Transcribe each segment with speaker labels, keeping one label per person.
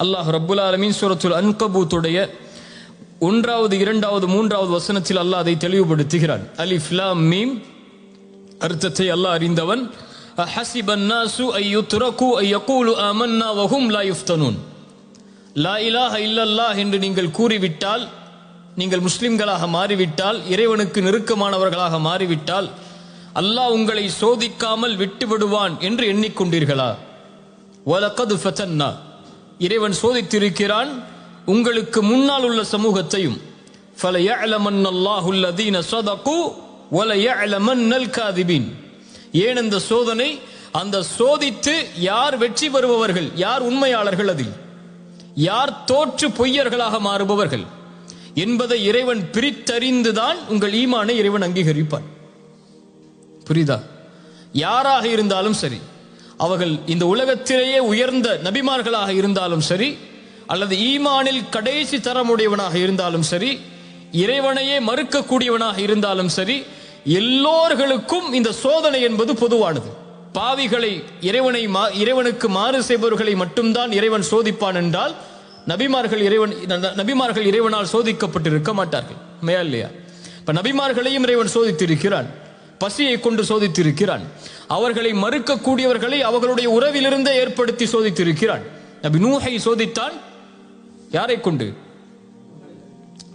Speaker 1: அல்லாஹ் ரப்புல் ஆலமீன் சூரத்துல் அன்கபூத்துடைய 1வது 2வது 3வது வசனத்தில் அல்லாஹ் அதை தெளிவுபடுத்துகிறான். அலிஃப் லாம் மீம் அர்த்தத்தை அல்லாஹ் அறிந்தவன். ஹஸிபன் நாசு அய்யுத்ரகு அய்யகூலு ஆமன்னா வஹும் லா யுஃப்தனூன். லா இலாஹ இல்லல்லாஹ் என்று நீங்கள் கூறிவிட்டால், நீங்கள் முஸ்லிம்களாக மாறிவிட்டால், இறைவனுக்கு நெருக்கமானவர்களாக மாறிவிட்டால் அல்லாஹ் உங்களை சோதிக்காமல் விட்டு விடுவான் என்று எண்ணிக்கொண்டீர்களா? வலகத் ஃபதன்னா, இறைவன் சோதித்திருக்கிறான் உங்களுக்கு முன்னால் உள்ள சமூகத்தையும். ஃபலயஅலமன்னல்லாஹு அல்லதீன ஸதகு வலயஅலமன்னல் காதிபீன். ஏன் அந்த சோதனை? அந்த சோதித்து யார் வெற்றி பெறுபவர்கள், யார் உண்மையாளர்கள், அதில் யார் தோற்று பொய்யர்களாக மாறுபவர்கள் என்பதை இறைவன் பிரித்தறிந்துதான் உங்கள் ஈமானை இறைவன் அங்கீகரிப்பான். புரியுதா? யாராக இருந்தாலும் சரி, அவர்கள் இந்த உலகத்திலேயே உயர்ந்த நபிமார்களாக இருந்தாலும் சரி, அல்லது ஈமானில் கடைசி தரமுடையவனாக இருந்தாலும் சரி, இறைவனையே மறுக்கக்கூடியவனாக இருந்தாலும் சரி, எல்லோர்களுக்கும் இந்த சோதனை என்பது பொதுவானது. பாவிகளை, இறைவனுக்கு மாறு செய்பவர்களை மட்டும்தான் இறைவன் சோதிப்பான் என்றால் நபிமார்கள் இறைவனால் சோதிக்கப்பட்டிருக்க மாட்டார்கள். இல்லையா? இப்ப நபிமார்களையும் இறைவன் சோதித்திருக்கிறான், பசியை கொண்டு சோதித்திருக்கிறான், அவர்களை மறுக்கக்கூடியவர்களை அவர்களுடைய உறவிலிருந்தே ஏற்படுத்தி சோதித்திருக்கிறான். நபி நூஹை சோதித்தான், யாரை கொண்டு?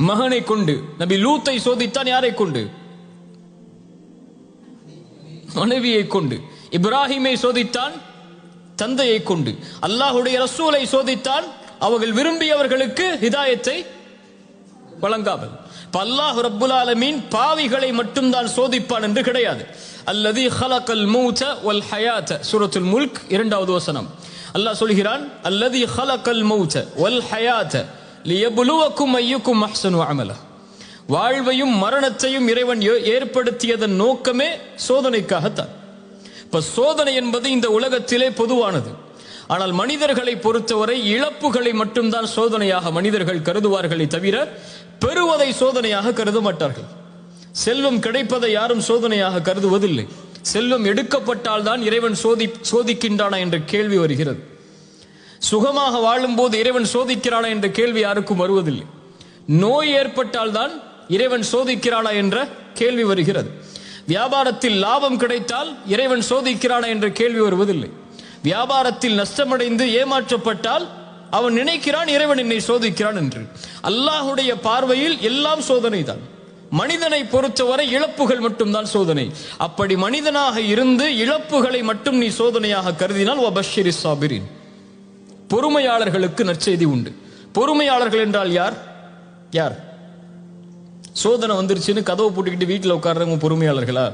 Speaker 1: மகனை கொண்டு. நபி லூத்தை சோதித்தான், யாரை கொண்டு? மனைவியை கொண்டு. இப்ராஹிமை சோதித்தான், தந்தையை கொண்டு. அல்லாஹுடைய ரசூலை சோதித்தான், அவர்கள் விரும்பியவர்களுக்கு ஹிதாயத்தை வழங்காமல். அல்லாஹ் ரப்புல் ஆலமீன் பாவிகளை மட்டும்தான் சோதிப்பான் என்று கிடையாது. அல்லதி ஹலகல் மௌத வல் ஹயாத, சூரத்துல் முல்க் 2வது வசனம். அல்லாஹ் சொல்கிறான், அல்லதி ஹலகல் மௌத வல் ஹயாத லியப்லுவக்கும் அய்யுக்கும் அஹ்ஸனு அமல. வாழ்வையும் மரணத்தையும் இறைவன் ஏற்படுத்தியதன் நோக்கமே சோதனைக்காகத்தான். இப்ப சோதனை என்பது இந்த உலகத்திலே பொதுவானது. ஆனால் மனிதர்களை பொறுத்தவரை இழப்புகளை மட்டும்தான் சோதனையாக மனிதர்கள் கருதுவார்களே தவிர பெறுவதை சோதனையாக கருத மாட்டார்கள். செல்வம் கிடைப்பதை யாரும் சோதனையாக கருதுவதில்லை. செல்வம் எடுக்கப்பட்டால் தான் இறைவன் சோதிக்கின்றானா என்ற கேள்வி வருகிறது. சுகமாக வாழும் போது இறைவன் சோதிக்கிறானா என்ற கேள்வி யாருக்கும் வருவதில்லை. நோய் ஏற்பட்டால் தான் இறைவன் சோதிக்கிறானா என்ற கேள்வி வருகிறது. வியாபாரத்தில் லாபம் கிடைத்தால் இறைவன் சோதிக்கிறானா என்ற கேள்வி வருவதில்லை. வியாபாரத்தில் நஷ்டமடைந்து ஏமாற்றப்பட்டால் அவன் நினைக்கிறான் இறைவன் என்னை சோதிக்கிறான் என்று. அல்லாஹுடைய பார்வையில் எல்லாம் சோதனை தான். மனிதனை பொறுத்தவரை இழப்புகள் மட்டும்தான் சோதனை. அப்படி மனிதனாக இருந்து இழப்புகளை மட்டும் நீ சோதனையாக கருதினால் வபஷ்ஷிரிஸ் சாபிரின், பொறுமையாளர்களுக்கு நற்செய்தி உண்டு. பொறுமையாளர்கள் என்றால் யார்? யார்? சோதனை வந்துருச்சுன்னு கதவை பூட்டிக்கிட்டு வீட்டில் உட்கார்றவங்க பொறுமையாளர்களா?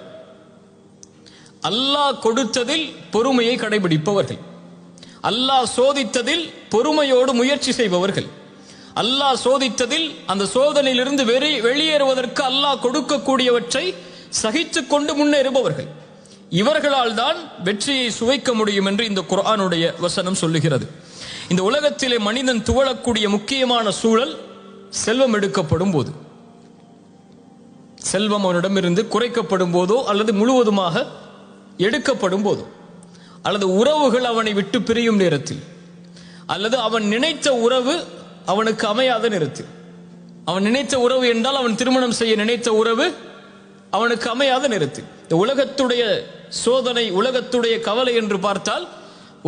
Speaker 1: அல்லாஹ் கொடுத்ததில் பொறுமையை கடைபிடிப்பவர்கள், அல்லாஹ் சோதித்ததில் பொறுமையோடு முயற்சி செய்பவர்கள், அல்லாஹ் சோதித்ததில் அந்த சோதனையிலிருந்து வெளியேறுவதற்கு அல்லாஹ் கொடுக்கக்கூடியவற்றை சகித்துக் கொண்டு முன்னேறுபவர்கள், இவர்களால் தான் வெற்றியை சுவைக்க முடியும் என்று இந்த குர்ஆனுடைய வசனம் சொல்லுகிறது. இந்த உலகத்திலே மனிதன் துவளக்கூடிய முக்கியமான சூழல் செல்வம் எடுக்கப்படும் போது, செல்வம் அவனிடமிருந்து குறைக்கப்படும் போதோ, அல்லது முழுவதுமாக எடுக்கப்படும் போதோ, அல்லது உறவுகள் அவனை விட்டு பிரியும் நேரத்தில், அல்லது அவன் நினைத்த உறவு அவனுக்கு அமையாத நேரத்தில். அவன் நினைத்த உறவு என்றால் அவன் திருமணம் செய்ய நினைத்த உறவு அவனுக்கு அமையாத நேரத்தில். இந்த உலகத்துடைய சோதனை, உலகத்துடைய கவலை என்று பார்த்தால்,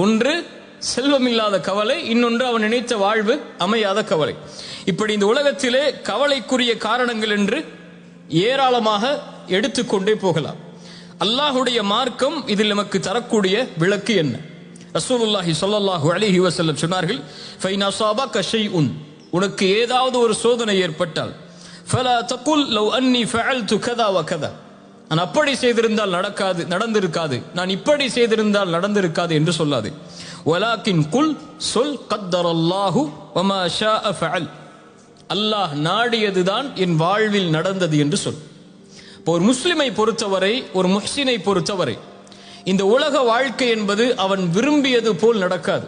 Speaker 1: ஒன்று செல்வம் இல்லாத கவலை, இன்னொன்று அவன் நினைத்த வாழ்வு அமையாத கவலை. இப்படி இந்த உலகத்திலே கவலைக்குரிய காரணங்கள் என்று ஏராளமாக எடுத்துக்கொண்டே போகலாம். அல்லாஹுடைய மார்க்கம் இதில் நமக்கு தரக்கூடிய விளக்கு என்ன? ரசூலுல்லாஹி ஸல்லல்லாஹு அலைஹி வஸல்லம் சொன்னார்கள், ஃபைன் அஸாபக ஷைஉன், உனக்கு ஏதாவது ஒரு சோதனை ஏற்பட்டால், ஃபலா தகுல் லவ் அன்னி ஃபஅல்து கதா வ கதா, நான் அப்படி செய்திருந்தால் நடந்திருக்காது, நான் இப்படி செய்திருந்தால் நடந்திருக்காது என்று சொல்லாது. வலாக்கின் குல், சொல், கத்தரல்லாஹு வமா ஷாஅ ஃபஅல், அல்லாஹ் நாடியதுதான் என் வாழ்வில் நடந்தது என்று சொல். ஒரு முஸ்லிமை பொறுத்தவரை, ஒரு முஹ்சினை பொறுத்தவரை, இந்த உலக வாழ்க்கை என்பது அவன் விரும்பியது போல் நடக்காது.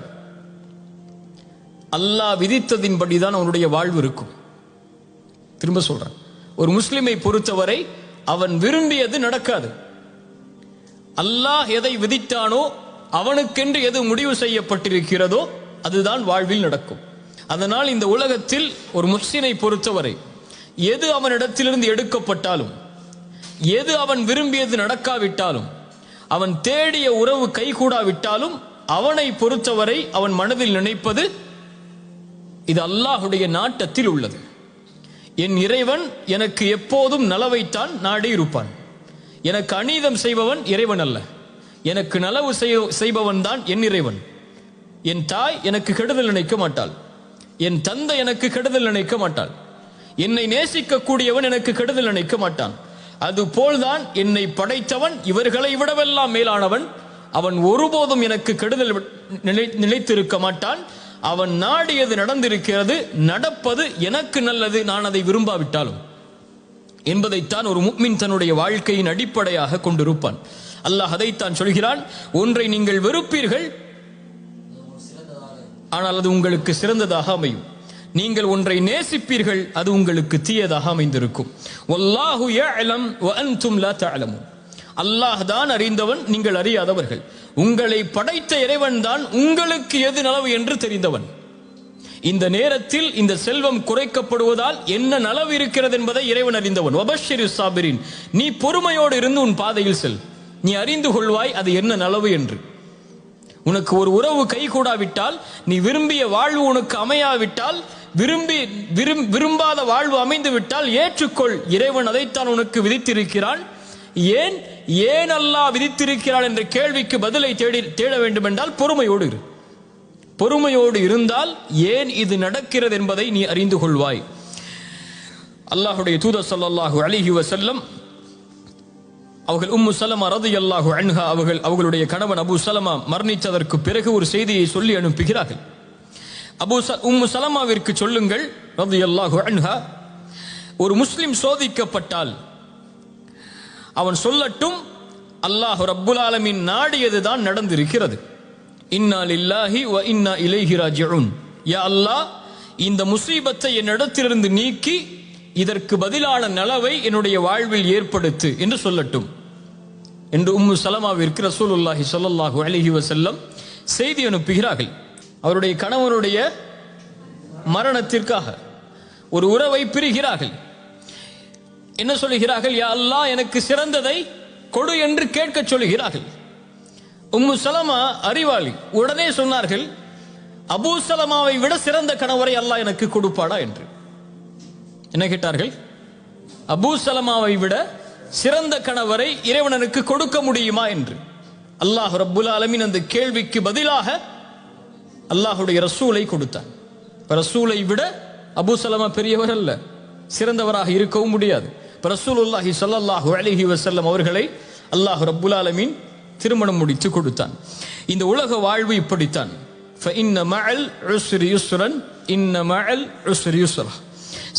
Speaker 1: அல்லாஹ் விதித்ததின்படிதான் அவனுடைய வாழ்வு இருக்கும். திரும்ப சொல்றேன், ஒரு முஸ்லிமை பொறுத்தவரை அவன் விரும்பியது நடக்காது. அல்லாஹ் எதை விதித்தானோ, அவனுக்கென்று எது முடிவு செய்யப்பட்டிருக்கிறதோ அதுதான் வாழ்வில் நடக்கும். அதனால் இந்த உலகத்தில் ஒரு முஸ்லிமை பொறுத்தவரை எது அவனிடத்திலிருந்து எடுக்கப்பட்டாலும், எது அவன் விரும்பியது நடக்காவிட்டாலும், அவன் தேடிய உறவு கைகூடாவிட்டாலும், அவனை பொறுத்தவரை அவன் மனதில் நினைப்பது இது அல்லாஹுடைய நாட்டத்தில் உள்ளது. என் இறைவன் எனக்கு எப்போதும் நலவைத்தான் நாடி இருப்பான். எனக்கு அநீதம் செய்பவன் இறைவன் அல்ல, எனக்கு நலவு செய்பவன் தான் என் இறைவன். என் தாய் எனக்கு கெடுதல் நினைக்க மாட்டாள், என் தந்தை எனக்கு கெடுதல் நினைக்க மாட்டாள், என்னை நேசிக்கக்கூடியவன் எனக்கு கெடுதல் நினைக்க மாட்டான். அதுபோல்தான் என்னை படைத்தவன் இவர்களை விடவெல்லாம் மேலானவன். அவன் ஒருபோதும் எனக்கு கெடுதல் நினைத்திருக்க மாட்டான். அவன் நாடியது நடந்திருக்கிறது, நடப்பது எனக்கு நல்லது, நான் அதை விரும்பாவிட்டாலும் என்பதைத்தான் ஒரு முஃமின் தன்னுடைய வாழ்க்கையின் அடிப்படையாக கொண்டிருப்பான். அல்லாஹ் அதைத்தான் சொல்கிறான், ஒன்றை நீங்கள் வெறுப்பீர்கள், ஆனால் அது உங்களுக்கு சிறந்ததாக அமையும். நீங்கள் ஒன்றை நேசிப்பீர்கள், அது உங்களுக்கு தீயதாக அமைந்திருக்கும். வல்லாஹு யஅலம் வ அன்தும் லா தஅலமூன். அல்லாஹ் தான் அறிந்தவன், நீங்கள் அறியாதவர்கள். உங்களை படைத்த இறைவன் தான் உங்களுக்கு எது நலவு என்று தெரிந்தவன். இந்த நேரத்தில் இந்த செல்வம் குறைக்கப்படுவதால் என்ன நலவு இருக்கிறது என்பதை இறைவன் அறிந்தவன். வபஷ்ஷிரிஸ் சாபிரின், நீ பொறுமையோடு இருந்து உன் பாதையில் செல், நீ அறிந்து கொள்வாய் அது என்ன நலவு என்று. உனக்கு ஒரு உறவு கைகூடாவிட்டால், நீ விரும்பிய வாழ்வு உனக்கு அமையாவிட்டால், விரும்பாத வாழ்வு அமைந்து விட்டால் ஏற்றுக்கொள், இறைவன் அதைத்தான் உனக்கு விதித்திருக்கிறான். ஏன் அல்லாஹ் விதித்திருக்கிறான் என்ற கேள்விக்கு பதிலை தேட வேண்டும் என்றால் பொறுமையோடு இரு. பொறுமையோடு இருந்தால் ஏன் இது நடக்கிறது என்பதை நீ அறிந்து கொள்வாய். அல்லாஹுடைய தூதர் ஸல்லல்லாஹு அலைஹி வஸல்லம் அவர்கள் உம்மு சலமா ரலியல்லாஹு அன்ஹா அவர்களுடைய கணவன் அபூ சலமா மரணித்ததற்கு பிறகு ஒரு செய்தியை சொல்லி அனுப்புகிறார்கள். உம்மு சலமாவிற்கு சொல்லுங்கள் ரலியல்லாஹு அன்ஹா, ஒரு முஸ்லிம் சோதிக்கப்பட்டால் அவன் சொல்லட்டும், அல்லாஹ் ரப்புல் ஆலமீன் நாடியதுதான் நடந்திருக்கிறது. இன்னா லில்லாஹி வ இன்னா இலைஹி ராஜிஊன். யா அல்லாஹ், இந்த முசீபத்தை என்னிடத்திலிருந்து நீக்கி இதற்கு பதிலான நலவை என்னுடைய வாழ்வில் ஏற்படுத்து என்று சொல்லட்டும் என்று உம்மு சலமாவிற்கு ரசூலுல்லாஹி ஸல்லல்லாஹு அலைஹி வஸல்லம் செய்தி அனுப்புகிறார்கள். அவருடைய கணவனுடைய மரணத்திற்காக ஒரு உறவை பிரிகிறார்கள். என்ன சொல்லுகிறார்கள்? யா அல்லாஹ், எனக்கு சிறந்ததை கொடு என்று கேட்க சொல்லுகிறார்கள். உம்மு சலமா அறிவாளி, உடனே சொன்னார்கள், அபூ சலமாவை விட சிறந்த கணவரை அல்லாஹ் எனக்கு கொடுப்பாடா என்று. என்ன கேட்டார்கள்? அபூ சலமாவை விட சிறந்த கணவரை இறைவனுக்கு கொடுக்க முடியுமா என்று. அல்லாஹ் ரப்புல் ஆலமீன் அந்த கேள்விக்கு பதிலாக அல்லாஹுடைய ரசூலை கொடுத்தான். ரசூலை விட அபூ சலமா பெரியவர் அல்ல, சிறந்தவராக இருக்கவும் முடியாது. ரசூலுல்லாஹி ஸல்லல்லாஹு அலைஹி வஸல்லம் அவர்களை அல்லாஹ் ரப்புல் ஆலமீன் திருமணம் முடித்து கொடுத்தான். இந்த உலக வாழ்வு இப்படித்தான். ஃபஇன்ன மஅல் உஸ்ரி யுஸ்ரன் இன்ன மஅல் உஸ்ரி யுஸ்ரா.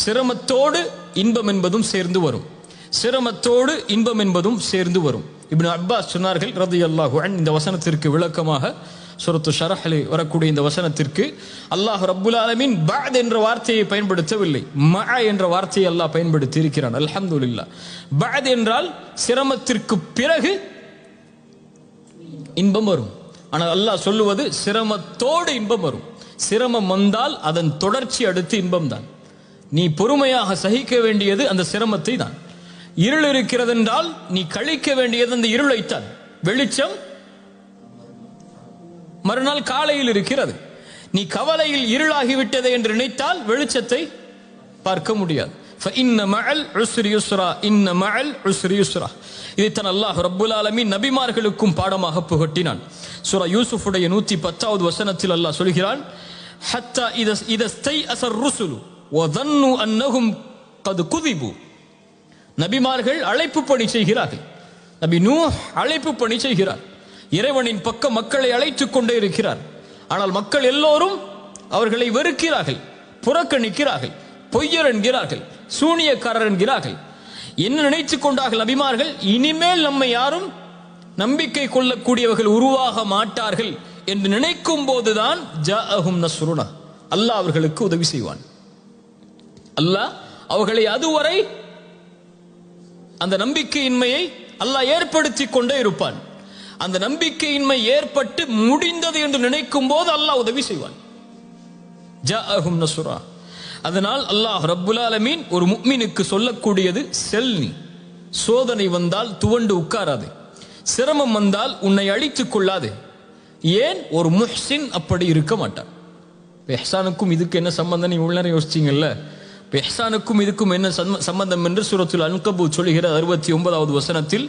Speaker 1: சிரமத்தோடு இன்பம் என்பதும் சேர்ந்து வரும், சிரமத்தோடு இன்பம் என்பதும் சேர்ந்து வரும். இப்னு அப்பாஸ் சொன்னார்கள் ரலியல்லாஹு அன்ஹு, இந்த வசனத்திற்கு விளக்கமாக சூரத்து ஷரஹ்லே வரக்கூடிய இந்த வசனத்திற்கு அல்லாஹ் ரப்புல் ஆலமீன் பஅத் என்ற வார்த்தையை பயன்படுத்தவில்லை, மஅ என்ற வார்த்தையை அல்லாஹ் பயன்படுத்தி இருக்கிறான். அல்ஹம்துலில்லாஹ். பஅத் என்றால் சிரமத்திற்கு பிறகு இன்பம் வரும். ஆனால் அல்லாஹ் சொல்லுவது சிரமத்தோடு இன்பம் வரும். சிரமம் வந்தால் அதன் தொடர்ச்சி அடுத்து இன்பம் தான். நீ பொறுமையாக சகிக்க வேண்டியது அந்த சிரமத்தை தான். இருள் இருக்கிறது என்றால் நீ கழிக்க வேண்டியது அந்த இருளைத்தான். வெளிச்சம் மறுநாள் காலையில் இருக்கிறது. நீ கவலையில் இருளாகிவிட்டது என்று நினைத்தால் வெளிச்சத்தை பார்க்க முடியாது. فإن مع العسر يسرا إن مع العسر يسرا. இதைத்தான் அல்லாஹ் ரப்புல் ஆலமீன் நபிமார்களுக்கும் பாடமாக புகட்டினான். சூரா யூசுஃபுடைய 110வது வசனத்தில் அல்லாஹ் சொல்கிறான், ஹத்தா இதஸ்தைஅஸ الرسل وظنوا أنهم قد كذبوا. நபிமார்கள் அழைப்பு பணி செய்கிறார்கள். நபி நூஹ் அழைப்பு பணி செய்கிறார். இறைவனின் பக்கம் மக்களை அழைத்துக் கொண்டே இருக்கிறார். ஆனால் மக்கள் எல்லோரும் அவர்களை வெறுக்கிறார்கள், புறக்கணிக்கிறார்கள், பொய்யர் என்கிறார்கள், சூனியக்காரர் என்கிறார்கள். என்ன நினைத்துக் கொண்டார்கள் நபிமார்கள்? இனிமேல் நம்மை யாரும் நம்பிக்கை கொள்ளக்கூடியவர்கள் உருவாக மாட்டார்கள் என்று நினைக்கும் போதுதான் ஜாஅஹும் நஸ்ருனா, அல்லாஹ் அவர்களுக்கு உதவி செய்வான். அல்லாஹ் அவர்களை அதுவரை அந்த நம்பிக்கையின்மையை அல்லாஹ் ஏற்படுத்தி கொண்டே இருப்பான். அந்த நம்பிக்கையின்மை ஏற்பட்டு முடிந்தது என்று நினைக்கும் போது அல்லாஹ் உதவி செய்வான். ஜாஅஹும் நஸ்ரா. அதனால் அல்லாஹ் ரப்புல் ஆலமீன் ஒரு முஃமினுக்கு சொல்லக்கூடியது, செல்னி சோதனை வந்தால் துவண்டு உட்காராது, சிரமம் வந்தால் உன்னை அழித்துக் கொள்ளாது. ஏன்? ஒரு முஹ்சின் அப்படி இருக்க மாட்டான். இஹ்சானுக்கும் இதுக்கு என்ன சம்பந்தம்? நீங்க உள்ள யோசிச்சீங்கல்ல, இஹ்சானுக்கும் இதுக்கும் என்ன சம்பந்தம் என்று சூரத்துல் அன்கபூத் சொல்லுகிற 69வது வசனத்தில்,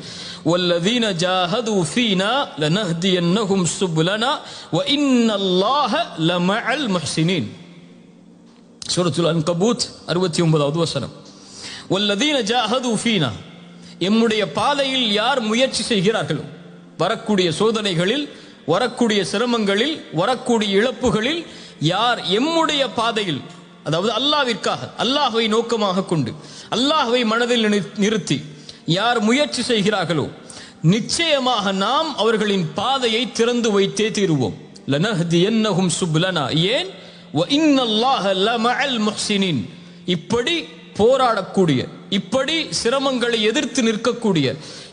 Speaker 1: வல்லதீன ஜாஹது ஃபீனா லனஹ்தியன்னஹும் சுப்லனா வ இன்னல்லாஹ லமஅல் முஹ்சினீன். சூரத்துல் அன்கபூத் 69வது வசனம். வல்லதீன ஜாஹது ஃபீனா, எம்முடைய பாதையில் யார் முயற்சி செய்கிறார்களோ, வரக்கூடிய சோதனைகளில், வரக்கூடிய சிரமங்களில், வரக்கூடிய இழப்புகளில் யார் எம்முடைய பாதையில், அதாவது அல்லாஹ்விற்காக, அல்லாஹ்வை நோக்கமாக கொண்டு, அல்லாஹ்வை மனதில் நிறுத்தி யார் முயற்சி செய்கிறார்களோ, நிச்சயமாக நாம் அவர்களின் பாதையை திறந்து வைத்தே தீருவோம். லனஹ்தியன்னஹும் சுப்லனா. ஏன்? வ இன்னல்லாஹ லமஅல் முஹ்சினீன். இப்படி போராடக்கூடிய, இப்படி சிரமங்களை எதிர்த்து நிற்கக்கூடிய,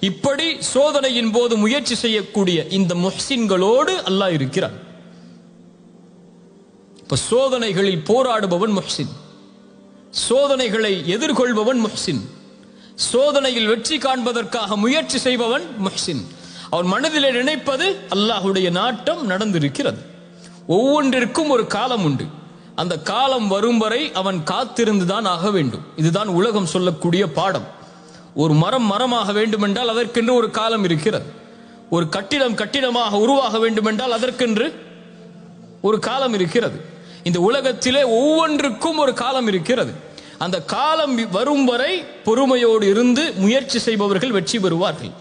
Speaker 1: இப்படி சோதனையின் போது முயற்சி செய்யக்கூடிய இந்த முஹ்சின்களோடு அல்லாஹ் இருக்கிறான். இப்ப சோதனைகளில் போராடுபவன் முஹ்சின், சோதனைகளை எதிர்கொள்பவன் முஹ்சின், சோதனையில் வெற்றி காண்பதற்காக முயற்சி செய்பவன் முஹ்சின். அவன் மனதிலே நினைப்பது அல்லாஹ்வுடைய நாட்டம் நடந்திருக்கிறது. ஒவ்வொன்றிற்கும் ஒரு காலம் உண்டு. அந்த காலம் வரும் வரை அவன் காத்திருந்துதான் ஆக வேண்டும். இதுதான் உலகம் சொல்லக்கூடிய பாடம். ஒரு மரம் மரமாக வேண்டுமென்றால் அதற்கென்று ஒரு காலம் இருக்கிறது. ஒரு கட்டிடம் கட்டிடமாக உருவாக வேண்டுமென்றால் அதற்கென்று ஒரு காலம் இருக்கிறது. இந்த உலகத்திலே ஒவ்வொன்றுக்கும் ஒரு காலம் இருக்கிறது. அந்த காலம் வரும் வரை பொறுமையோடு இருந்து முயற்சி செய்பவர்கள் வெற்றி பெறுவார்கள்.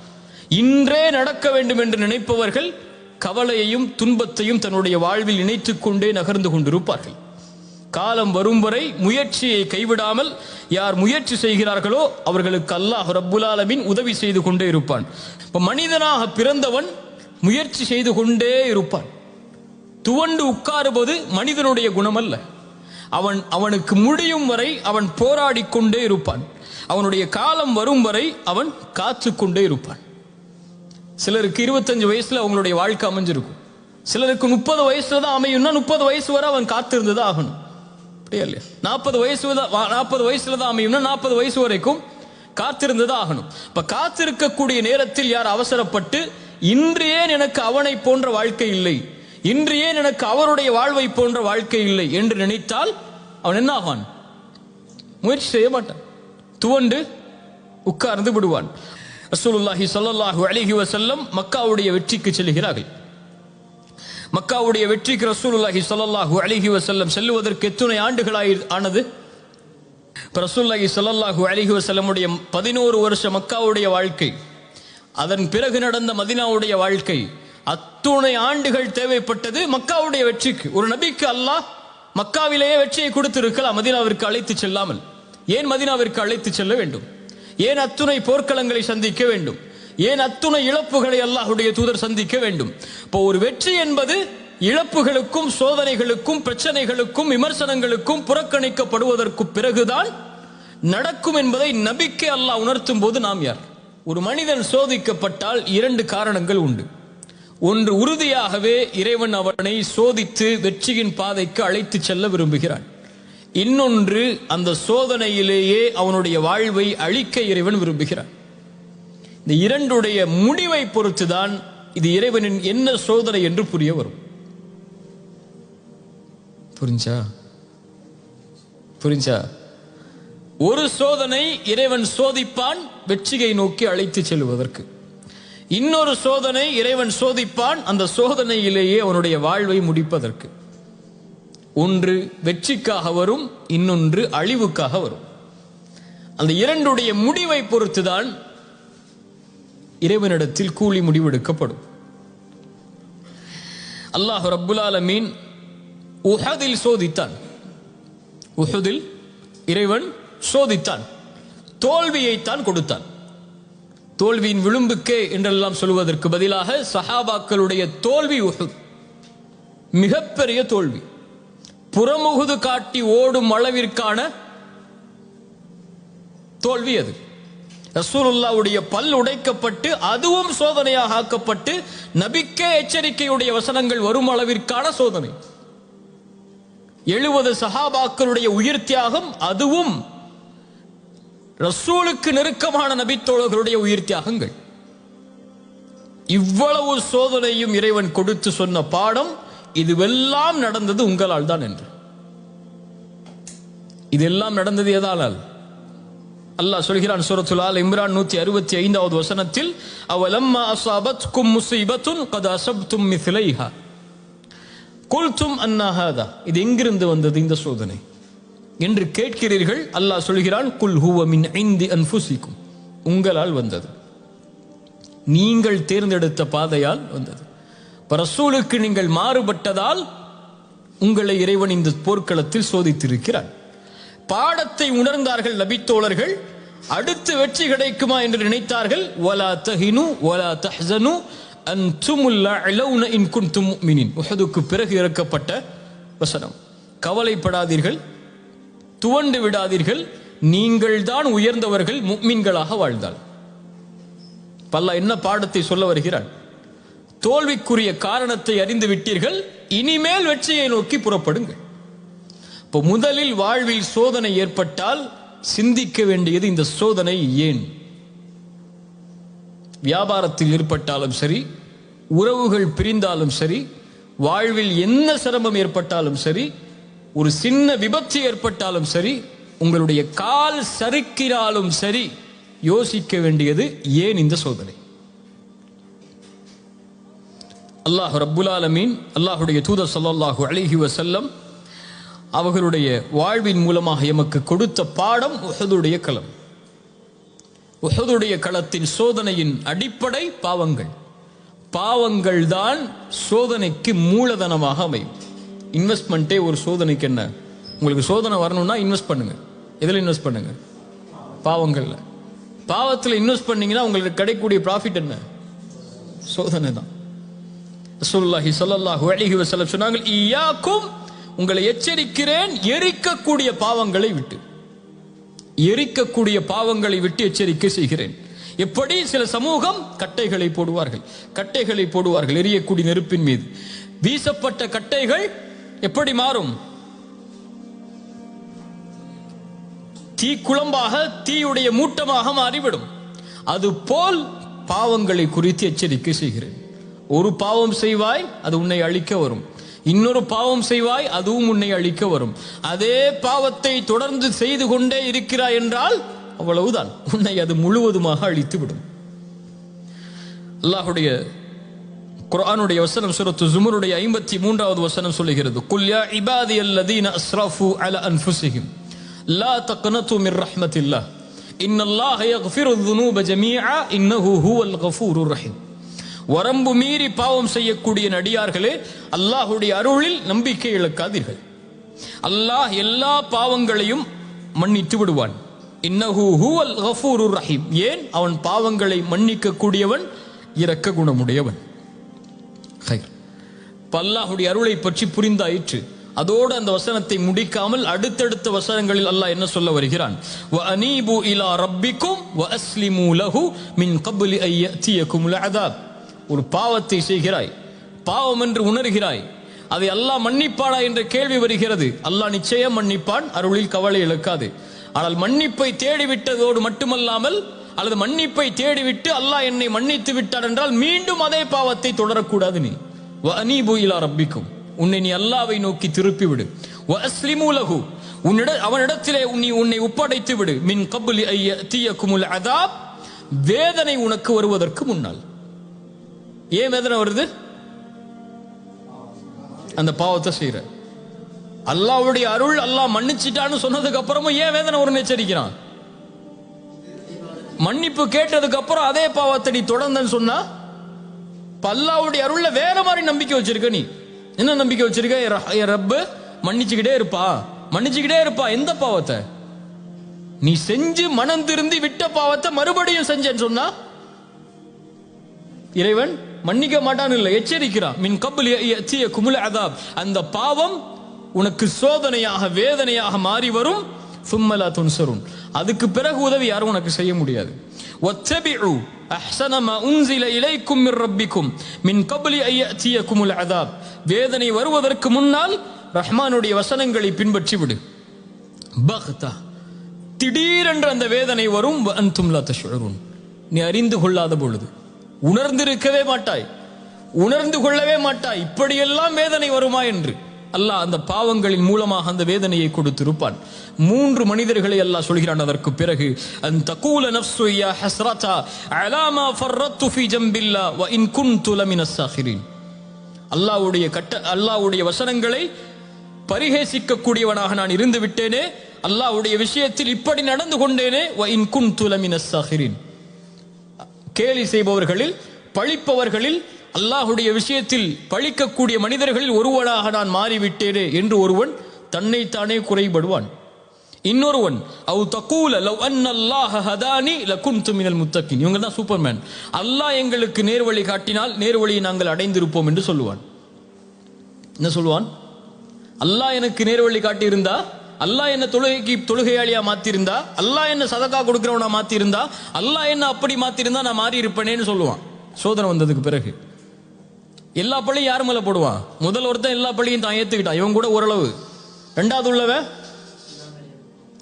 Speaker 1: இன்றே நடக்க வேண்டும் என்று நினைப்பவர்கள் கவலையையும் துன்பத்தையும் தன்னுடைய வாழ்வில் இணைத்துக் கொண்டே நகர்ந்து கொண்டிருப்பார்கள். காலம் வரும் வரை முயற்சியை கைவிடாமல் யார் முயற்சி செய்கிறார்களோ அவர்களுக்கு அல்லாஹ் ரப்புல் ஆலமீன் உதவி செய்து கொண்டே இருப்பான். இப்ப மனிதனாக பிறந்தவன் முயற்சி செய்து கொண்டே இருப்பான். துவண்டு உட்காருவது மனிதனுடைய குணம் அல்ல. அவனுக்கு முடியும் வரை அவன் போராடி கொண்டே இருப்பான். அவனுடைய காலம் வரும் வரை அவன் காத்து கொண்டே இருப்பான். சிலருக்கு 25 வயசுல அவங்களுடைய வாழ்க்கை அமைஞ்சிருக்கும். சிலருக்கு 30 வயசுல தான் அமையும்னா 30 வயசு வரை அவன் காத்திருந்துதான் ஆகணும். அப்படியா இல்லையா? 40 வயசுல தான் அமையும்னா 40 வயசு வரைக்கும் காத்திருந்துதான் ஆகணும். இப்ப காத்திருக்கக்கூடிய நேரத்தில் யார் அவசரப்பட்டு இன்று ஏன் எனக்கு அவனை போன்ற வாழ்க்கை இல்லை, இன்று ஏன் எனக்கு அவருடைய வாழ்வை போன்ற வாழ்க்கை இல்லை என்று நினைத்தால் அவன் என்ன ஆவான்? முயற்சி செய்ய மாட்டான், துவண்டு உட்கார்ந்து விடுவான். ரசூலுல்லாஹி ஸல்லல்லாஹு அலைஹி வஸல்லம் மக்காவுடைய வெற்றிக்கு செல்கிறார்கள். மக்காவுடைய வெற்றிக்கு ரசூலுல்லாஹி ஸல்லல்லாஹு அலைஹி வஸல்லம் செல்வதற்கு எத்தனை ஆண்டுகள் ஆனது? ரசூலுல்லாஹி ஸல்லல்லாஹு அலைஹி வஸல்லமுடைய 11 வருஷ மக்காவுடைய வாழ்க்கை, அதன் பிறகு நடந்த மதீனாவுடைய வாழ்க்கை, அத்துணை ஆண்டுகள் தேவைப்பட்டது மக்காவுடைய வெற்றிக்கு. ஒரு நபிக்கு அல்லாஹ் மக்காவிலேயே வெற்றியை கொடுத்திருக்கலாம், மதீனாவிற்கு அழைத்து செல்லாமல். ஏன் மதீனாவிற்கு அழைத்து செல்ல வேண்டும்? ஏன் அத்துணை போர்க்களங்களை சந்திக்க வேண்டும்? ஏன் அத்துணை இழப்புகளை அல்லாஹ்வுடைய தூதர் சந்திக்க வேண்டும்? இப்போ ஒரு வெற்றி என்பது இழப்புகளுக்கும் சோதனைகளுக்கும் பிரச்சனைகளுக்கும் விமர்சனங்களுக்கும் புறக்கணிக்கப்படுவதற்கு பிறகுதான் நடக்கும் என்பதை நபிக்கே அல்லாஹ் உணர்த்தும் போது நாம் யார்? ஒரு மனிதன் சோதிக்கப்பட்டால் 2 காரணங்கள் உண்டு. ஒன்று, உறுதியாகவே இறைவன் அவனை சோதித்து வெற்றியின் பாதைக்கு அழைத்து செல்ல விரும்புகிறான். இன்னொன்று, அந்த சோதனையிலேயே அவனுடைய வாழ்வை அழிக்க இறைவன் விரும்புகிறான். இந்த இரண்டுடைய முடிவை பொறுத்துதான் இது இறைவனின் என்ன சோதனை என்று புரிய வரும். புரிஞ்சா? ஒரு சோதனை இறைவன் சோதிப்பான் வெற்றியை நோக்கி அழைத்து செல்வதற்கு. இன்னொரு சோதனை இறைவன் சோதிப்பான் அந்த சோதனையிலேயே அவனுடைய வாழ்வை முடிப்பதற்கு. ஒன்று வெற்றிக்காக வரும், இன்னொன்று அழிவுக்காக வரும். அந்த இரண்டுடைய முடிவை பொறுத்துதான் இறைவனிடத்தில் கூலி முடிவெடுக்கப்படும். அல்லாஹ் ரப்புல் ஆலமீன் உஹதில் சோதித்தான். உஹதில் இறைவன் சோதித்தான், தோல்வியைத்தான் கொடுத்தான். தோல்வியின் விளிம்புக்கே என்றெல்லாம் சொல்வதற்கு பதிலாக சஹாபாக்களுடைய தோல்வி உஹத் மிகப்பெரிய தோல்வி, புறமுகுது காட்டி ஓடும் அளவிற்கான தோல்வி அது. ரசூலுல்லாஹ்வுடைய பல் உடைக்கப்பட்டு அதுவும் சோதனையாக ஆக்கப்பட்டு நபிக்கே எச்சரிக்கையுடைய வசனங்கள் வரும் அளவிற்கான சோதனை. 70 சஹாபாக்களுடைய உயிர் தியாகம், அதுவும் ரசூலுக்கு நெருக்கமான நபித்தோழர்களுடைய உயிர் தியாகங்கள். இவ்வளவு சோதனையும் இறைவன் கொடுத்து சொன்ன பாடம், இதுவெல்லாம் நடந்தது உங்களால் தான் என்று. இதெல்லாம் நடந்தது எதால்? அல்லாஹ் சொல்கிறான் சூரத்துல் ஆல் இம்ரான் 165வது வசனத்தில், அவலம்மா அஸாபத்கும் முஸீபத்துன் கத் அஸப்தும் மிஸ்லைஹா குல்தும் அன்னா ஹாதா. இது எங்கிருந்து வந்தது இந்த சோதனை என்று கேட்கிறீர்கள். அல்லாஹ் சொல்கிறான், குல் ஹுவ மின் இந்தி அன்ஃபுசிக்கும், உங்களால் வந்தது, நீங்கள் தேர்ந்தெடுத்த பாதையால் வந்தது. ரசூலுக்கு நீங்கள் மாறுபட்டதால் உங்களை இறைவன் இந்த போர்க்களத்தில் சோதித்திருக்கிறான். பாடத்தை உணர்ந்தார்கள் நபித்தோழர்கள். அடுத்து வெற்றி கிடைக்குமா என்று நினைத்தார்கள். வலா தஹினு வலா தஹ்ஸனு அன்துமுல் அலௌன இன் குன்தும் முஃமினீன். உஹதுக்கு பிறகு இறக்கப்பட்ட வசனம். கவலைப்படாதீர்கள், துவண்டு விடாதீர்கள், நீங்கள் தான் உயர்ந்தவர்கள் முஃமின்களாக வாழ்ந்தால். அல்லாஹ் என்ன பாடத்தை சொல்ல வருகிறான்? தோல்விக்குரிய காரணத்தை அறிந்து விட்டீர்கள், இனிமேல் வெற்றியை நோக்கி புறப்படுங்கள். இப்போ முதலில் வாழ்வில் சோதனை ஏற்பட்டால் சிந்திக்க வேண்டியது, இந்த சோதனை ஏன்? வியாபாரத்தில் ஏற்பட்டாலும் சரி, உறவுகள் பிரிந்தாலும் சரி, வாழ்வில் என்ன சிரமம் ஏற்பட்டாலும் சரி, ஒரு சின்ன விபத்து ஏற்பட்டாலும் சரி, உங்களுடைய கால் சறுக்கினாலும் சரி, யோசிக்க வேண்டியது ஏன் இந்த சோதனை? அல்லாஹ் ரப்புல் ஆலமீன், அல்லாஹுடைய தூதர் ஸல்லல்லாஹு அலைஹி வஸல்லம் அவர்களுடைய வாழ்வின் மூலமாக எமக்கு கொடுத்த பாடம் உஹதுடைய களம். உஹதுடைய களத்தின் சோதனையின் அடிப்படை பாவங்கள். பாவங்கள் தான் சோதனைக்கு மூலதனமாக அமையும். இன்வெஸ்ட்மெண்ட்டே ஒரு சோதனைக்கு என்ன? உங்களுக்கு சோதனை வரணும்னா இன்வெஸ்ட் பண்ணுங்க. எதில் இன்வெஸ்ட் பண்ணுங்க? பாவங்கள்ல. பாவத்தில் இன்வெஸ்ட் பண்ணீங்கன்னா உங்களுக்கு கிடைக்கக்கூடிய ப்ராஃபிட் என்ன? சோதனை தான். ரசூலுல்லாஹி ஸல்லல்லாஹு அலைஹி வஸல்லம் சொன்னாங்க, இய்யாக்கும், உங்களை எச்சரிக்கிறேன் எரிக்கக்கூடிய பாவங்களை விட்டு. எரிக்கக்கூடிய பாவங்களை விட்டு எச்சரிக்கை செய்கிறேன். எப்படி? சில சமூகம் கட்டைகளை போடுவார்கள் எரியக்கூடிய நெருப்பின் மீது. வீசப்பட்ட கட்டைகள் எப்படி மாறும்? தீ குழம்பாக, தீயுடைய மூட்டமாக மாறிவிடும். அதுபோல் பாவங்களை குறித்து எச்சரிக்கை செய்கிறேன். ஒரு பாவம் செய்வாய், அது உன்னை அழிக்க வரும். இன்னொரு பாவம் செய்வாய், அதுவும் உன்னை அழிக்க வரும். அதே பாவத்தை தொடர்ந்து செய்து கொண்டே இருக்கிறாய் என்றால் அவ்வளவுதான், உன்னை அது முழுவதுமாக அழித்து விடும். அல்லாஹ்வுடைய குர்ஆனுடைய வசனம் சூரத்து ஸுமருடைய 53வது வசனம் சொல்லுகிறது, குல் யா இபாதியல்லதீன அஸ்ரஃபு அலா அன்ஃபுஸிஹிம் லா தக்னது மிர் ரஹ்மத்தில்லாஹ் இன்னல்லாஹ யக்ஃபிரு ذுனூப ஜமீஆ இன்னஹு ஹுவல் கஃபூருர் ரஹீம். வரம்பு மீறி பாவம் செய்யக்கூடிய நடிகார்களே, அல்லாஹுடைய அருளில் நம்பிக்கை இழக்காதீர்கள். அல்லாஹ் எல்லா பாவங்களையும் மன்னித்து விடுவான். இன்னஹு ஹுவல் கஃபூருர் ரஹீம். ஏன்? அவன் பாவங்களை மன்னிக்க கூடியவன், இரக்க குணமுடையவன். அல்லாஹுடைய அருளை பற்றி புரிந்தாயிற்று. அதோடு அந்த வசனத்தை முடிக்காமல் அடுத்தடுத்த வசனங்களில் அல்லாஹ் என்ன சொல்ல வருகிறான்? வ அனீபு இலா ரப்பிக்கும் வ அஸ்லிமு லஹு மின் கப்லி அன் யஅதியகுமுல் அஸாப். ஒரு பாவத்தை செய்கிறாய், பாவம் என்று உணர்கிறாய், அதை அல்லாஹ் மன்னிப்பானா என்ற கேள்வி வருகிறது. அல்லாஹ் நிச்சயம் மன்னிப்பான், அருளில் கவலை இழக்காது. ஆனால் மன்னிப்பை தேடிவிட்டதோடு மட்டுமல்லாமல், அல்லது மன்னிப்பை தேடிவிட்டு அல்லாஹ் என்னை மன்னித்து விட்டான் என்றால் மீண்டும் அதே பாவத்தை தொடரக்கூடாது. நீ வ அனீபு இலா ரப்பிக்கும், உன்னை நீ அல்லாஹ்வை நோக்கி திருப்பி விடு. வ அஸ்லிமு லஹு, அவனிடத்திலே உன்னை ஒப்படைத்து விடு. மின் கப்லி அன் யஅதியகுமுல் அஸாப், வேதனை உனக்கு வருவதற்கு முன்னால். ஏன் வேதனை வருது? அந்த பாவத்தை செய்யற. அல்லாஹ்வுடைய அருள், அல்லாஹ் மன்னிச்சிட்டான்னு சொன்னதுக்கு அப்புறமும் ஏன் வேதனை வரும்னு எச்சரிக்கிறான்? மன்னிப்பு கேட்டதுக்கு அப்புறம் அதே பாவத்தை நீ தொடர்ந்தன்னு சொன்னா, அல்லாஹ்வுடைய அருள்ல வேற மாதிரி நம்பிக்கை வச்சிருக்க. நீ என்ன நம்பிக்கை வச்சிருக்க? என் ரப்பு மன்னிச்சுக்கிட்டே இருப்பா. எந்த பாவத்தை? நீ செஞ்சு மனம் திருந்தி விட்ட பாவத்தை மறுபடியும் செஞ்சேன்னு சொன்னா இறைவன் மன்னிக்க மாட்டான், இல்லை, எச்சரிக்கிறான். மின் கப்லி அன் யஅதியகுமுல் அஸாப், அந்த பாவம் உனக்கு சோதனையாக, வேதனையாக மாறி வரும். ثم لا تنصرون, அதுக்கு பிறகு உதவி யாரும் உனக்கு செய்ய முடியாது. வத்தபிஉ அஹ்ஸன மா உன்ஸில இலைக்கும் மிர் ரப்பிக்கும் மின் கப்லி அன் யஅதியகுமுல் அஸாப், வேதனை வருவதற்கு முன்னால் ரஹ்மானுடைய வசனங்களை பின்பற்றி விடு. பக்தா, திடீரென்று அந்த வேதனை வரும். அன்தும் லா தஷ்உரூன், நீ அறிந்து கொள்ளாத பொழுது, உணர்ந்திருக்கவே மாட்டாய், உணர்ந்து கொள்ளவே மாட்டாய், இப்படியெல்லாம் வேதனை வருமா என்று. அல்லாஹ் அந்த பாவங்களின் மூலமாக அந்த வேதனையை கொடுத்திருப்பான். 3 மனிதர்களை அல்லாஹ் சொல்கிறான். அதற்கு பிறகு அன் தகூல நஃப்ஸு யா ஹஸ்ரதா அலா மா ஃபர்ரத்து ஃபீ ஜம்பில்லாஹ் வ இன் குன்து லமினஸ் சாகிரீன். அல்லாஹ்வுடைய வசனங்களை பரிஹேசிக்க கூடியவனாக நான் இருந்து விட்டேனே, அல்லாஹ்வுடைய விஷயத்தில் இப்படி நடந்து கொண்டேனே. வ இன் குன்து லமினஸ் சாகிரீன், கேலி செய்பவர்களில், பழிப்பவர்களில், அல்லாஹுடைய விஷயத்தில் பழிக்கக்கூடிய மனிதர்களில் ஒருவனாக நான் மாறிவிட்டேனே என்று ஒருவன் தன்னைத்தானே குறைபடுவான். இன்னொருவன் அவு தகூல லவ் அன்னல்லாஹ ஹதானி லகுன்து மினல் முத்தகின், இவங்க தான் சூப்பர்மேன், அல்லாஹ் எங்களுக்கு நேர்வழி காட்டினால் நேர்வழியை நாங்கள் அடைந்திருப்போம் என்று சொல்லுவான். என்ன சொல்லுவான்? அல்லாஹ் எனக்கு நேர்வழி காட்டியிருந்தா, அல்லாஹ் என்ன தொழுகையாளியா மாத்திருந்தா, அல்லாஹ் என்ன சதகா கொடுக்கிறவனா மாத்திருந்தா, அல்லாஹ் என்ன அப்படி மாத்திருந்தா நான் மாறி இருப்பேனேன்னு சொல்லுவான். சோதனை வந்ததுக்கு பிறகு எல்லா பழியும் யார் மேல போடுவான்? முதல் ஒருத்தன் எல்லா பழியும் தான் ஏத்துக்கிட்டான், இவன் கூட ஓரளவு. ரெண்டாவது உள்ளவன்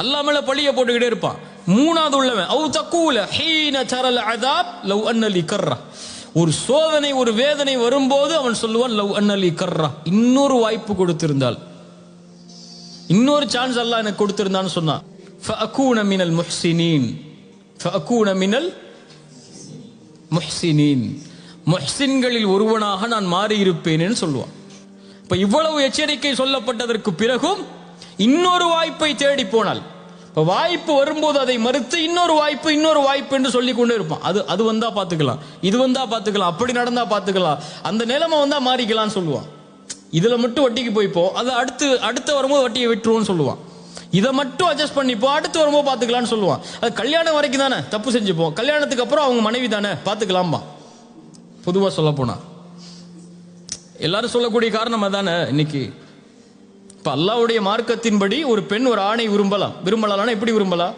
Speaker 1: அல்லாஹ் மேல பழிய போட்டுக்கிட்டே இருப்பான். மூணாவது உள்ளவன் அவு தகூல ஹீன தரல் அஸாப் லவ் அன்ன லி கர்ரா, ஒரு சோதனை, ஒரு வேதனை வரும்போது அவன் சொல்லுவான் லவ் அன்ன லி கர்ரா, இன்னொரு வாய்ப்பு கொடுத்திருந்தால், இன்னொரு சான்ஸ் அல்லாஹ் எனக்கு கொடுத்திருந்தான்னு சொன்னான். ஃபஅகூன மினல் முஹ்சினீன், ஃபஅகூன மினல் முஹ்சினீன், முஹ்சின்களில் ஒருவனாக நான் மாறி இருப்பேன்னு சொல்லுவான். இப்ப இவ்வளவு எச்சரிக்கை சொல்லப்பட்டதற்கு பிறகும் இன்னொரு வாய்ப்பை தேடி போனால், இப்ப வாய்ப்பு வரும்போது அதை மறுத்து இன்னொரு வாய்ப்பு என்று சொல்லிக் கொண்டே இருப்பான். அது வந்தா பாத்துக்கலாம், இது வந்தா பாத்துக்கலாம், அப்படி நடந்தா பாத்துக்கலாம், அந்த நிலைமை வந்தா மாறிக்கலாம்னு சொல்லுவான். இதுல மட்டும் வட்டிக்கு போய்ப்போ, அது அடுத்த வரும்போது வட்டியை விட்டுருவோம்னு சொல்லுவான். இதை மட்டும் அட்ஜஸ்ட் பண்ணிப்போ, அடுத்து வரும்போது பாத்துக்கலாம்னு சொல்லுவான். அது கல்யாணம் வரைக்கும் தானே தப்பு செஞ்சுப்போம், கல்யாணத்துக்கு அப்புறம் அவங்க மனைவி தானே பாத்துக்கலாம்பா. பொதுவா சொல்ல போனா எல்லாரும் சொல்லக்கூடிய காரணம் அதானே. இன்னைக்கு இப்ப அல்லாஹ்வுடைய மார்க்கத்தின்படி ஒரு பெண் ஒரு ஆணை விரும்பலாம். எப்படி விரும்பலாம்?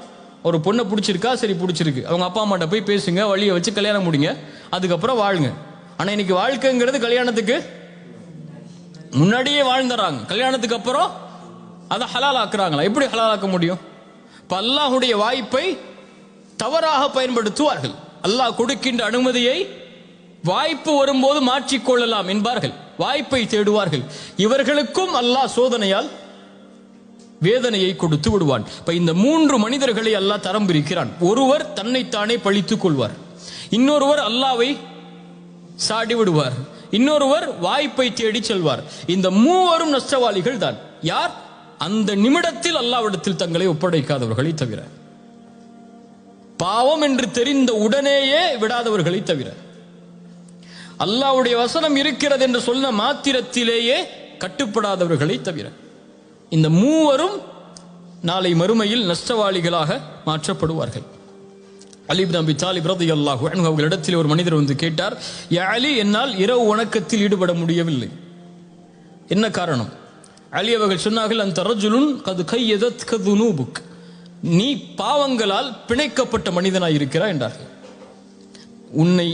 Speaker 1: ஒரு பொண்ணை பிடிச்சிருக்கா, சரி பிடிச்சிருக்கு, அவங்க அப்பா அம்மாட்ட போய் பேசுங்க, வழியை வச்சு கல்யாணம் முடிங்க, அதுக்கப்புறம் வாழுங்க. ஆனா இன்னைக்கு வாழ்க்கைங்கிறது கல்யாணத்துக்கு முன்னாடியே வாழ்ந்துறாங்க, கல்யாணத்துக்கு அப்புறம் அதை ஹலால் ஆக்குறாங்களா? எப்படி ஹலால் ஆக்க முடியும்? இப்ப அல்லாஹ்வுடைய வாய்ப்பை தவறாக பயன்படுத்துவார்கள். அல்லாஹ் கொடுக்கின்ற அனுமதியை வாய்ப்பு வரும்போது மாற்றிக்கொள்ளலாம் என்பார்கள், வாய்ப்பை தேடுவார்கள். இவர்களுக்கும் அல்லாஹ் சோதனையால் வேதனையை கொடுத்து விடுவான். இப்ப இந்த 3 மனிதர்களை அல்லாஹ் தரம் பிரிக்கிறான். ஒருவர் தன்னைத்தானே பழித்துக் கொள்வார், இன்னொருவர் அல்லாஹ்வை சாடி விடுவார், இன்னொருவர் வாய்ப்பை தேடி செல்வார். இந்த 3 நஷ்டவாளிகள் தான். யார்? அந்த நிமிடத்தில் அல்லாஹ்விடத்தில் தங்களை ஒப்படைக்காதவர்களை தவிர, பாவம் என்று தெரிந்த உடனேயே விடாதவர்களை தவிர, அல்லாஹ்வுடைய வசனம் இருக்கிறது என்று சொன்ன மாத்திரத்திலேயே கட்டுப்படாதவர்களை தவிர, இந்த 3 நாளை மறுமையில் நஷ்டவாளிகளாக மாற்றப்படுவார்கள். அலி இப்னு அபி தாலிப் ரலியல்லாஹு அன்ஹு அவர்களிடத்தில் ஒரு மனிதர் வந்து கேட்டார், யா அலி, என்னால் இரவு வணக்கத்தில் ஈடுபட முடியவில்லை, என்ன காரணம்? அலி அவர்கள் சொன்னார்கள், அந்த ரஜுலுன் கது கையதத் கதுனூபுக், நீ பாவங்களால் பிணைக்கப்பட்ட மனிதனாய் இருக்கிறாய் என்றார்கள். உன்னை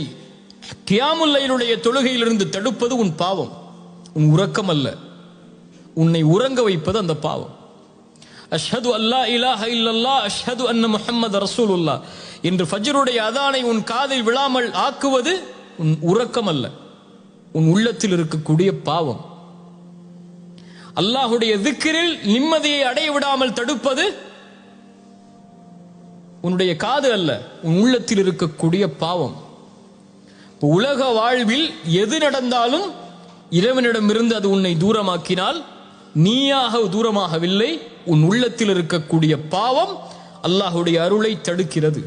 Speaker 1: கியாமுல் லைலுடைய தொழுகையிலிருந்து தடுப்பது உன் பாவம், உன் உறக்கம் அல்ல. உன்னை உறங்க வைப்பது அந்த பாவம். அஷ்ஹது அல்லா இலாஹ இல்லல்லாஹ் அஷ்ஹது அன்ன முஹம்மது ரசூலுல்லாஹ் என்று ஃபஜ்ருடைய அதானை உன் காதில் விழாமல் ஆக்குவது உன் உறக்கம் அல்ல, உன் உள்ளத்தில் இருக்கக்கூடிய பாவம். அல்லாஹ்வுடைய திக்ரில் நிம்மதியை அடைய விடாமல் தடுப்பது உன்னுடைய காது அல்ல, உன் உள்ளத்தில் இருக்கக்கூடிய பாவம். உலக வாழ்வில் எது நடந்தாலும் இறைவனிடமிருந்து அது உன்னை தூரமாக்கினால் நீயாக தூரமாகவில்லை, உன் உள்ளத்தில் இருக்கக்கூடிய பாவம் அல்லாஹ்வுடைய அருளை தடுக்கிறது.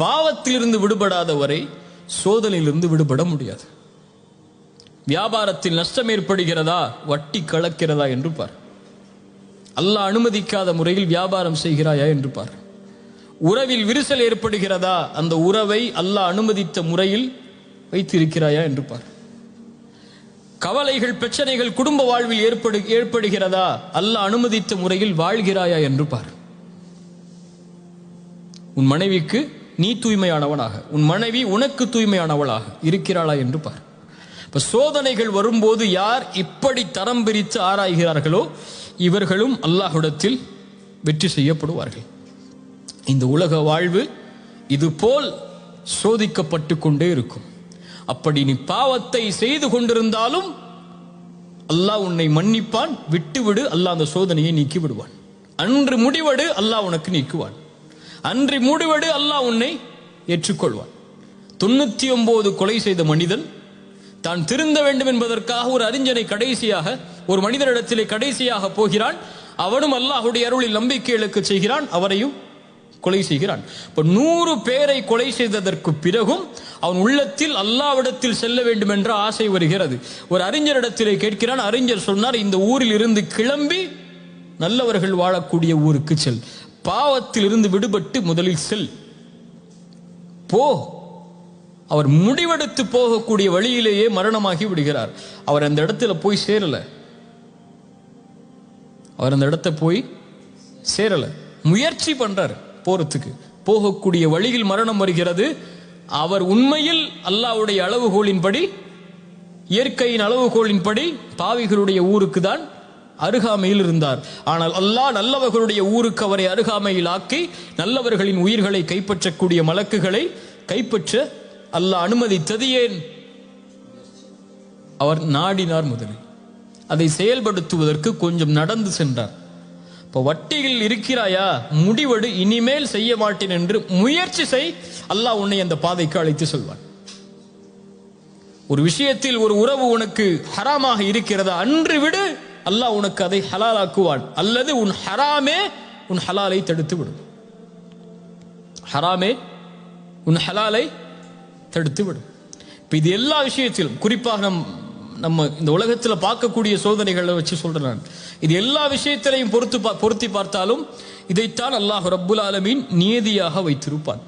Speaker 1: பாவத்திலிருந்து விடுபடாத வரை சோதனையிலிருந்து விடுபட முடியாது. வியாபாரத்தில் நஷ்டம் ஏற்படுகிறதா, வட்டி கலக்கிறதா என்று பார். அல்லாஹ் அனுமதிக்காத முறையில் வியாபாரம் செய்கிறாயா என்று பார். உறவில் விரிசல் ஏற்படுகிறதா, அந்த உறவை அல்லாஹ் அனுமதித்த முறையில் வைத்திருக்கிறாயா என்று பார். கவலைகள், பிரச்சனைகள் குடும்ப வாழ்வில் ஏற்படுகிறதா, அல்லாஹ் அனுமதித்த முறையில் வாழ்கிறாயா என்று பார். உன் மனைவிக்கு நீ தூய்மையானவனாக, உன் மனைவி உனக்கு தூய்மையானவளாக இருக்கிறாளா என்று பார். இப்ப சோதனைகள் வரும்போது யார் இப்படி தரம் பிரித்து ஆராய்கிறார்களோ இவர்களும் அல்லாஹ்விடத்தில் வெற்றி செய்யப்படுவார்கள். இந்த உலக வாழ்வு இதுபோல் சோதிக்கப்பட்டு கொண்டே இருக்கும். அப்படி நீ பாவத்தை செய்து கொண்டிருந்தாலும் அல்லாஹ் உன்னை மன்னிப்பான். விட்டுவிடு, அல்லாஹ் அந்த சோதனையை நீக்கி விடுவான். அன்று முடிவெடு, அல்லாஹ் உனக்கு நீக்குவான். அன்று முடிவெடு, அல்லாஹ் உன்னை ஏற்றுக்கொள்வான். 99 கொலை செய்த மனிதன் தான் திருந்த வேண்டும் என்பதற்காக ஒரு அறிஞனை கடைசியாக, ஒரு மனிதனிடத்திலே கடைசியாக போகிறான். அவனும் அல்லாஹ்வுடைய அருளில் நம்பிக்கை இழக்க செய்கிறான், அவரையும் கொலை செய்கிறான். இப்ப 100 பேரை கொலை செய்ததற்கு பிறகும் அவன் உள்ளத்தில் அல்லாஹ்விடத்தில் செல்ல வேண்டும் என்ற ஆசை வருகிறது. ஒரு அறிஞரிடத்திலே கேட்கிறான். அறிஞர் சொன்னார், இந்த ஊரில் இருந்து கிளம்பி நல்லவர்கள் வாழக்கூடிய ஊருக்கு செல். பாவத்தில் இருந்து விடுபட்டு முதலில் செல், போ. அவர் முடிவெடுத்து போகக்கூடிய வழியிலேயே மரணமாகி விடுகிறார். அவர் அந்த இடத்துல போய் சேரல. அவர் அந்த இடத்தை போய் சேரல. முயற்சி பண்றார் போறதுக்கு. போகக்கூடிய வழியில் மரணம் வருகிறது. அவர் உண்மையில் அல்லாஹ்வுடைய அளவுகோலின்படி, இயற்கையின் அளவுகோலின்படி பாவிகளுடைய ஊருக்கு தான் அருகாமையில் இருந்தார். ஆனால் அல்லாஹ் நல்லவர்களுடைய ஊருக்கு அவரை அருகாமையில் ஆக்கி நல்லவர்களின் உயிர்களை கைப்பற்றக்கூடிய மலக்குகளை கைப்பற்ற அல்லாஹ் அனுமதித்தது ஏன்? அவர் நாடினார். முதலில் அதை செயல்படுத்துவதற்கு கொஞ்சம் நடந்து சென்றார். இப்போ வட்டியில் இருக்கிறாயா, முடிவெடு, இனிமேல் செய்ய மாட்டேன் என்று முயற்சி செய். அல்லாஹ் உன்னை அந்த பாதைக்கு அழைத்து செல்வான். ஒரு விஷயத்தில் ஒரு உறவு உனக்கு ஹராமாக இருக்கிறதா, அன்று விடு, அல்லாஹ் உனக்கு அதை ஹலாலாக்குவான். அல்லது உன் ஹராமே உன் ஹலாலை தடுத்து விடும். ஹராமே உன் ஹலாலை தடுத்து விடும். இப்ப இது எல்லா விஷயத்திலும், குறிப்பாக நம்ம இந்த உலகத்தில் பார்க்கக்கூடிய சோதனைகளை வச்சு சொல்றேன் நான். இது எல்லா விஷயத்திலையும் பொருத்தி பார்த்தாலும் இதைத்தான் அல்லாஹ் ரப்புல் ஆலமீன் நியதியாக வைத்திருப்பான்.